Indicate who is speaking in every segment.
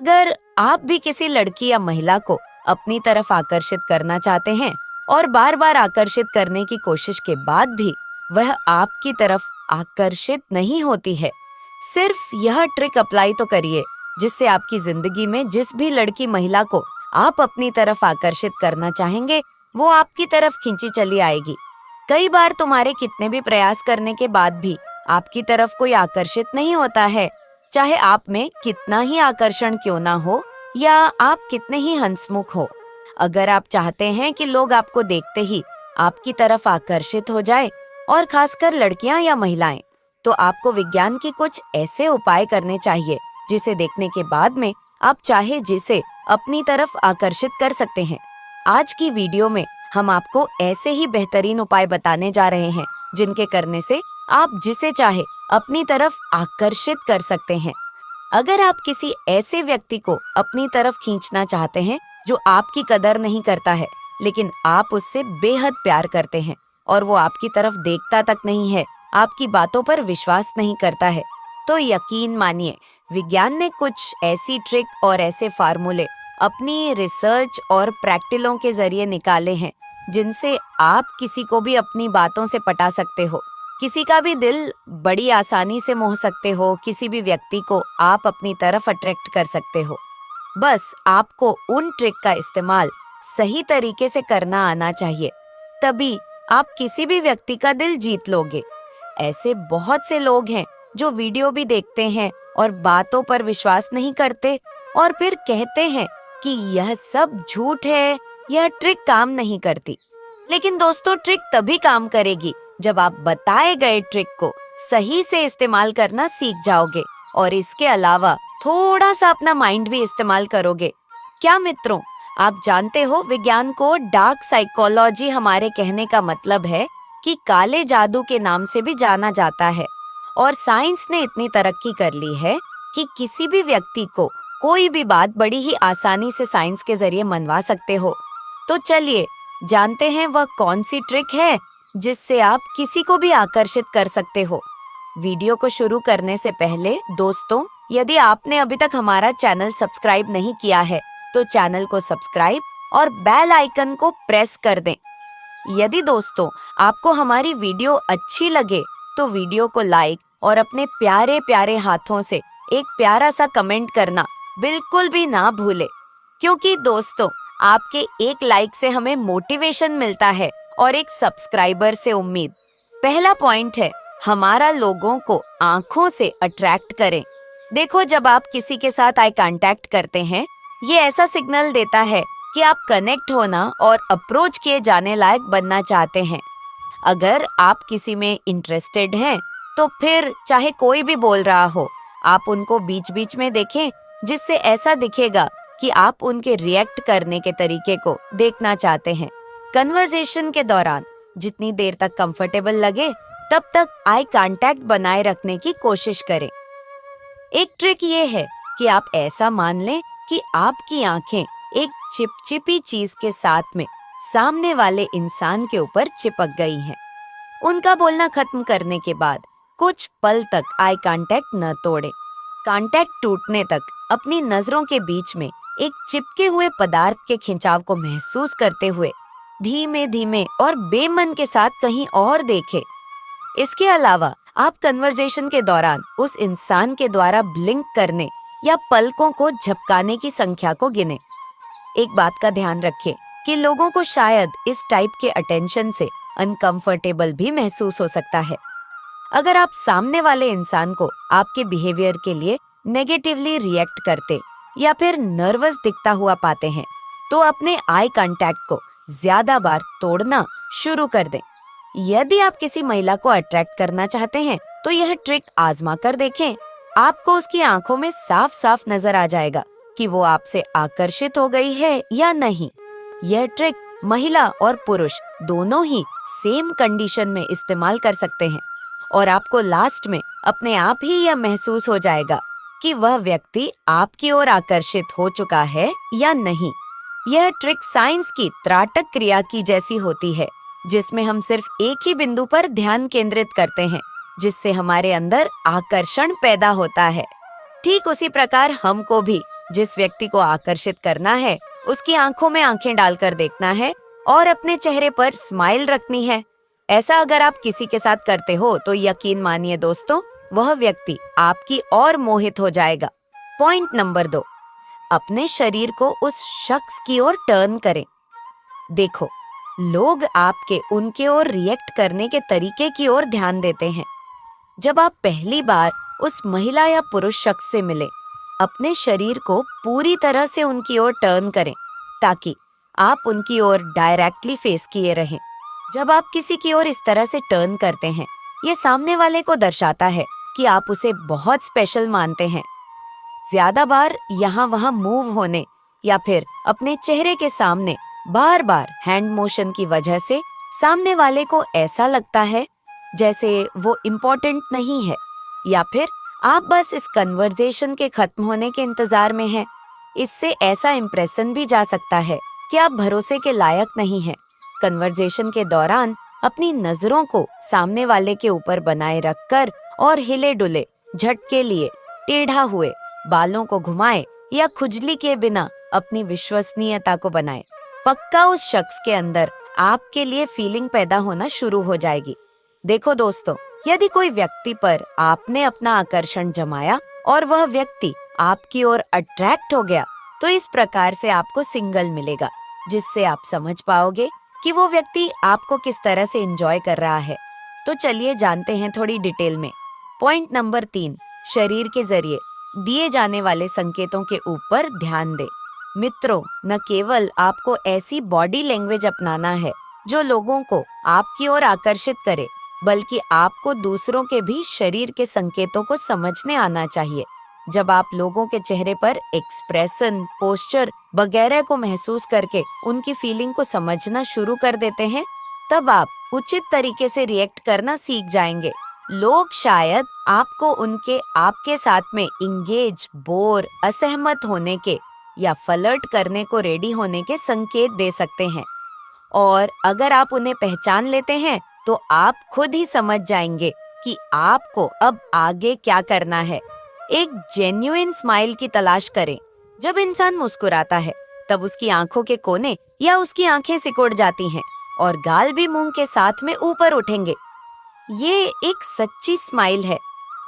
Speaker 1: अगर आप भी किसी लड़की या महिला को अपनी तरफ आकर्षित करना चाहते हैं और बार बार आकर्षित करने की कोशिश के बाद भी वह आपकी तरफ आकर्षित नहीं होती है, सिर्फ यह ट्रिक अप्लाई तो करिए जिससे आपकी जिंदगी में जिस भी लड़की महिला को आप अपनी तरफ आकर्षित करना चाहेंगे वो आपकी तरफ खींची चली आएगी। कई बार तुम्हारे कितने भी प्रयास करने के बाद भी आपकी तरफ कोई आकर्षित नहीं होता है, चाहे आप में कितना ही आकर्षण क्यों ना हो या आप कितने ही हंसमुख हो। अगर आप चाहते हैं कि लोग आपको देखते ही आपकी तरफ आकर्षित हो जाए, और खासकर लड़कियां या महिलाएं, तो आपको विज्ञान की कुछ ऐसे उपाय करने चाहिए जिसे देखने के बाद में आप चाहे जिसे अपनी तरफ आकर्षित कर सकते हैं। आज की वीडियो में हम आपको ऐसे ही बेहतरीन उपाय बताने जा रहे हैं जिनके करने से आप जिसे चाहे अपनी तरफ आकर्षित कर सकते हैं। अगर आप किसी ऐसे व्यक्ति को अपनी तरफ खींचना चाहते हैं जो आपकी कदर नहीं करता है, लेकिन आप उससे बेहद प्यार करते हैं और वो आपकी तरफ देखता तक नहीं है, आपकी बातों पर विश्वास नहीं करता है, तो यकीन मानिए विज्ञान ने कुछ ऐसी ट्रिक और ऐसे फार्मूले अपनी रिसर्च और प्रैक्टिलों के जरिए निकाले हैं जिनसे आप किसी को भी अपनी बातों से पटा सकते हो, किसी का भी दिल बड़ी आसानी से मोह सकते हो, किसी भी व्यक्ति को आप अपनी तरफ अट्रैक्ट कर सकते हो। बस आपको उन ट्रिक का इस्तेमाल सही तरीके से करना आना चाहिए, तभी आप किसी भी व्यक्ति का दिल जीत लोगे। ऐसे बहुत से लोग हैं जो वीडियो भी देखते हैं और बातों पर विश्वास नहीं करते और फिर कहते हैं कि यह सब झूठ है, यह ट्रिक काम नहीं करती। लेकिन दोस्तों, ट्रिक तभी काम करेगी जब आप बताए गए ट्रिक को सही से इस्तेमाल करना सीख जाओगे और इसके अलावा थोड़ा सा अपना माइंड भी इस्तेमाल करोगे। क्या मित्रों, आप जानते हो विज्ञान को डार्क साइकोलॉजी हमारे कहने का मतलब है कि काले जादू के नाम से भी जाना जाता है, और साइंस ने इतनी तरक्की कर ली है कि किसी भी व्यक्ति को कोई भी बात बड़ी ही आसानी से साइंस के जरिए मनवा सकते हो। तो चलिए जानते हैं वह कौन सी ट्रिक है जिससे आप किसी को भी आकर्षित कर सकते हो। वीडियो को शुरू करने से पहले दोस्तों, यदि आपने अभी तक हमारा चैनल सब्सक्राइब नहीं किया है तो चैनल को सब्सक्राइब और बेल आइकन को प्रेस कर दें। यदि दोस्तों आपको हमारी वीडियो अच्छी लगे तो वीडियो को लाइक और अपने प्यारे प्यारे हाथों से एक प्यारा सा कमेंट करना बिल्कुल भी ना भूले, क्योंकि दोस्तों आपके एक लाइक से हमें मोटिवेशन मिलता है और एक सब्सक्राइबर से उम्मीद। पहला पॉइंट है, हमारा लोगों को आंखों से अट्रैक्ट करें। देखो, जब आप किसी के साथ आई कांटेक्ट करते हैं, ये ऐसा सिग्नल देता है कि आप कनेक्ट होना और अप्रोच किए जाने लायक बनना चाहते हैं। अगर आप किसी में इंटरेस्टेड हैं तो फिर चाहे कोई भी बोल रहा हो, आप उनको बीच बीच में देखें, जिससे ऐसा दिखेगा कि आप उनके रिएक्ट करने के तरीके को देखना चाहते हैं। कन्वर्सेशन के दौरान जितनी देर तक कंफर्टेबल लगे तब तक आई कांटेक्ट बनाए रखने की कोशिश करें। एक ट्रिक ये है कि आप ऐसा मान लें कि आपकी आंखें एक चिपचिपी चीज के साथ में सामने वाले इंसान के ऊपर चिपक गई हैं। उनका बोलना खत्म करने के बाद कुछ पल तक आई कांटेक्ट न तोड़ें। कांटेक्ट टूटने तक अपनी नजरों के बीच में एक चिपके हुए पदार्थ के खिंचाव को महसूस करते हुए धीमे धीमे और बेमन के साथ कहीं और देखें। इसके अलावा आप कन्वर्सेशन के दौरान उस इंसान के द्वारा ब्लिंक करने या पलकों को झपकाने की संख्या को गिने। एक बात का ध्यान रखें कि लोगों को शायद इस टाइप के अटेंशन से अनकंफर्टेबल भी महसूस हो सकता है। अगर आप सामने वाले इंसान को आपके बिहेवियर के लिए नेगेटिवली रिएक्ट करते या फिर नर्वस दिखता हुआ पाते हैं, तो अपने आई कांटेक्ट को ज्यादा बार तोड़ना शुरू कर दें। यदि आप किसी महिला को अट्रैक्ट करना चाहते हैं तो यह ट्रिक आजमा कर देखें। आपको उसकी आंखों में साफ साफ नजर आ जाएगा कि वो आपसे आकर्षित हो गई है या नहीं। यह ट्रिक महिला और पुरुष दोनों ही सेम कंडीशन में इस्तेमाल कर सकते हैं और आपको लास्ट में अपने आप ही यह महसूस हो जाएगा कि वह व्यक्ति आपकी ओर आकर्षित हो चुका है या नहीं। यह ट्रिक साइंस की त्राटक क्रिया की जैसी होती है, जिसमें हम सिर्फ एक ही बिंदु पर ध्यान केंद्रित करते हैं, जिससे हमारे अंदर आकर्षण पैदा होता है। ठीक उसी प्रकार हमको भी जिस व्यक्ति को आकर्षित करना है उसकी आंखों में आंखें डालकर देखना है और अपने चेहरे पर स्माइल रखनी है। ऐसा अगर आप किसी के साथ करते हो तो यकीन मानिए दोस्तों, वह व्यक्ति आपकी और मोहित हो जाएगा। पॉइंट नंबर 2, अपने शरीर को उस शख्स की ओर टर्न करें। देखो, लोग आपके उनके ओर रिएक्ट करने के तरीके की ओर ध्यान देते हैं। जब आप पहली बार उस महिला या पुरुष शख्स से मिले, अपने शरीर को पूरी तरह से उनकी ओर टर्न करें ताकि आप उनकी ओर डायरेक्टली फेस किए रहें। जब आप किसी की ओर इस तरह से टर्न करते हैं, ये सामने वाले को दर्शाता है कि आप उसे बहुत स्पेशल मानते हैं। ज्यादा बार यहाँ वहाँ मूव होने या फिर अपने चेहरे के सामने बार बार हैंड मोशन की वजह से सामने वाले को ऐसा लगता है जैसे वो इम्पोर्टेंट नहीं है, या फिर आप बस इस कन्वर्सेशन के खत्म होने के इंतजार में हैं। इससे ऐसा इम्प्रेशन भी जा सकता है कि आप भरोसे के लायक नहीं हैं। कन्वर्सेशन के दौरान अपनी नजरों को सामने वाले के ऊपर बनाए रखकर और हिले डुले, झटके लिए, टेढ़ा हुए, बालों को घुमाए या खुजली के बिना अपनी विश्वसनीयता को बनाए। पक्का उस शख्स के अंदर आपके लिए फीलिंग पैदा होना शुरू हो जाएगी। देखो दोस्तों, यदि कोई व्यक्ति पर आपने अपना आकर्षण जमाया और वह व्यक्ति आपकी ओर अट्रैक्ट हो गया, तो इस प्रकार से आपको सिग्नल मिलेगा जिससे आप समझ पाओगे कि वो व्यक्ति आपको किस तरह से एंजॉय कर रहा है। तो चलिए जानते हैं थोड़ी डिटेल में। पॉइंट नंबर 3, शरीर के जरिए दिए जाने वाले संकेतों के ऊपर ध्यान दें। मित्रों, न केवल आपको ऐसी बॉडी लैंग्वेज अपनाना है जो लोगों को आपकी ओर आकर्षित करे, बल्कि आपको दूसरों के भी शरीर के संकेतों को समझने आना चाहिए। जब आप लोगों के चेहरे पर एक्सप्रेशन, पोस्चर वगैरह को महसूस करके उनकी फीलिंग को समझना शुरू कर देते हैं, तब आप उचित तरीके से रिएक्ट करना सीख जाएंगे। लोग शायद आपको उनके आपके साथ में इंगेज, बोर, असहमत होने के या फ्लर्ट करने को रेडी होने के संकेत दे सकते हैं, और अगर आप उन्हें पहचान लेते हैं तो आप खुद ही समझ जाएंगे कि आपको अब आगे क्या करना है। एक जेन्युइन स्माइल की तलाश करें। जब इंसान मुस्कुराता है तब उसकी आंखों के कोने या उसकी आंखें सिकुड़ जाती हैं और गाल भी मुंह के साथ में ऊपर उठेंगे। ये एक सच्ची स्माइल है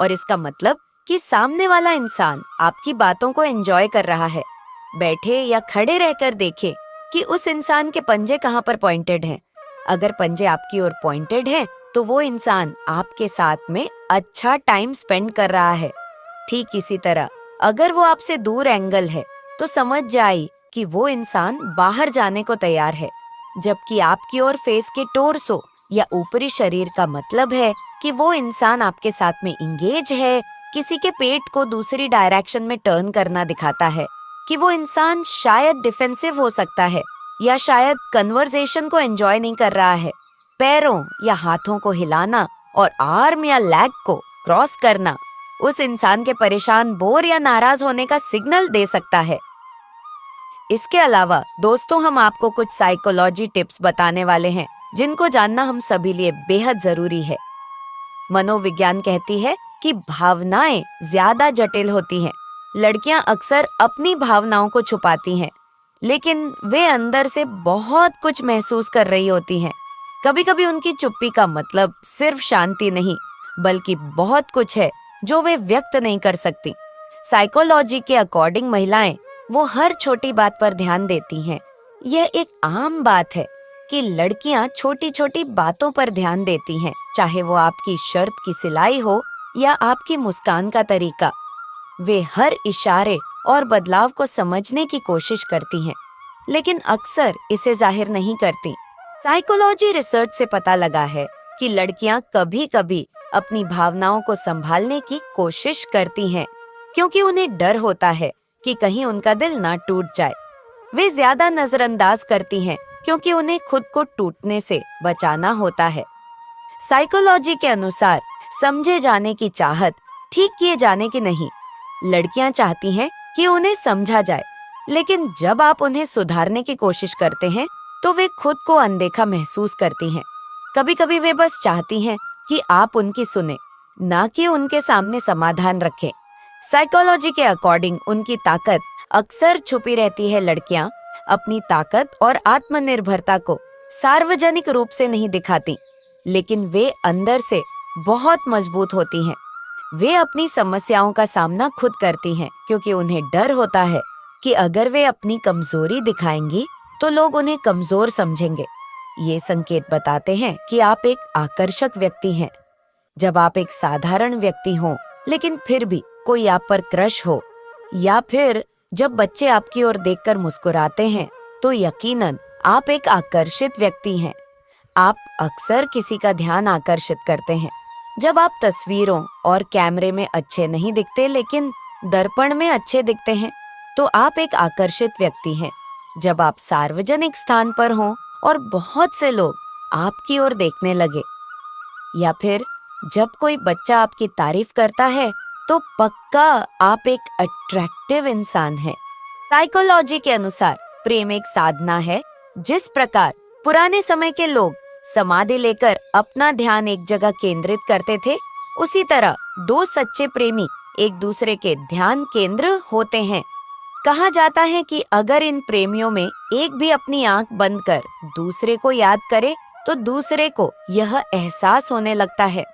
Speaker 1: और इसका मतलब कि सामने वाला इंसान आपकी बातों को एंजॉय कर रहा है। बैठे या खड़े रहकर देखें कि उस इंसान के पंजे कहाँ पर पॉइंटेड हैं। अगर पंजे आपकी ओर पॉइंटेड हैं, तो वो इंसान आपके साथ में अच्छा टाइम स्पेंड कर रहा है। ठीक इसी तरह अगर वो आपसे दूर एंगल है, तो समझ जाए कि वो इंसान बाहर जाने को तैयार है। जबकि आपकी ओर फेस के टोर्सो या ऊपरी शरीर का मतलब है कि वो इंसान आपके साथ में इंगेज है। किसी के पेट को दूसरी डायरेक्शन में टर्न करना दिखाता है कि वो इंसान शायद डिफेंसिव हो सकता है या शायद कन्वर्सेशन को एंजॉय नहीं कर रहा है। पैरों या हाथों को हिलाना और आर्म या लेग को क्रॉस करना उस इंसान के परेशान, बोर या नाराज होने का सिग्नल दे सकता है। इसके अलावा दोस्तों, हम आपको कुछ साइकोलॉजी टिप्स बताने वाले हैं जिनको जानना हम सभी लिए बेहद जरूरी है। मनोविज्ञान कहती है कि भावनाएं ज्यादा जटिल होती हैं। लड़कियां अक्सर अपनी भावनाओं को छुपाती हैं, लेकिन वे अंदर से बहुत कुछ महसूस कर रही होती हैं। कभी कभी उनकी चुप्पी का मतलब सिर्फ शांति नहीं, बल्कि बहुत कुछ है जो वे व्यक्त नहीं कर सकती। साइकोलॉजी के अकॉर्डिंग महिलाएं वो हर छोटी बात पर ध्यान देती हैं। यह एक आम बात है कि लड़कियां छोटी छोटी बातों पर ध्यान देती हैं, चाहे वो आपकी शर्ट की सिलाई हो या आपकी मुस्कान का तरीका। वे हर इशारे और बदलाव को समझने की कोशिश करती हैं, लेकिन अक्सर इसे जाहिर नहीं करती। साइकोलॉजी रिसर्च से पता लगा है कि लड़कियां कभी कभी अपनी भावनाओं को संभालने की कोशिश करती हैं, क्योंकि उन्हें डर होता है कि कहीं उनका दिल ना टूट जाए। वे ज्यादा नजरअंदाज करती हैं क्योंकि उन्हें खुद को टूटने से बचाना होता है। साइकोलॉजी के अनुसार समझे जाने की चाहत ठीक किए जाने की नहीं। लड़कियां चाहती हैं कि उन्हें समझा जाए, लेकिन जब आप उन्हें सुधारने की कोशिश करते हैं तो वे खुद को अनदेखा महसूस करती हैं। कभी कभी वे बस चाहती हैं कि आप उनकी सुने, ना कि उनके सामने समाधान रखें। साइकोलॉजी के अकॉर्डिंग उनकी ताकत अक्सर छुपी रहती है लड़कियां अपनी ताकत और आत्मनिर्भरता को सार्वजनिक रूप से नहीं दिखाती, लेकिन वे अंदर से बहुत मजबूत होती हैं। वे अपनी समस्याओं का सामना खुद करती हैं क्योंकि उन्हें डर होता है कि अगर वे अपनी कमजोरी दिखाएंगी तो लोग उन्हें कमजोर समझेंगे। ये संकेत बताते हैं कि आप एक आकर्षक व्यक्ति हैं। जब आप एक साधारण व्यक्ति हो लेकिन फिर भी कोई आप पर क्रश हो, या फिर जब बच्चे आपकी ओर देखकर मुस्कुराते हैं, तो यकीनन आप एक आकर्षित व्यक्ति हैं। आप अक्सर किसी का ध्यान आकर्षित करते हैं। जब आप तस्वीरों और कैमरे में अच्छे नहीं दिखते लेकिन दर्पण में अच्छे दिखते हैं, तो आप एक आकर्षित व्यक्ति हैं। जब आप सार्वजनिक स्थान पर हों और बहुत से लोग आपकी ओर देखने लगे, या फिर जब कोई बच्चा आपकी तारीफ करता है, तो पक्का आप एक अट्रैक्टिव इंसान हैं। साइकोलॉजी के अनुसार प्रेम एक साधना है। जिस प्रकार पुराने समय के लोग समाधि लेकर अपना ध्यान एक जगह केंद्रित करते थे, उसी तरह दो सच्चे प्रेमी एक दूसरे के ध्यान केंद्र होते हैं। कहा जाता है कि अगर इन प्रेमियों में एक भी अपनी आंख बंद कर दूसरे को याद करे, तो दूसरे को यह एहसास होने लगता है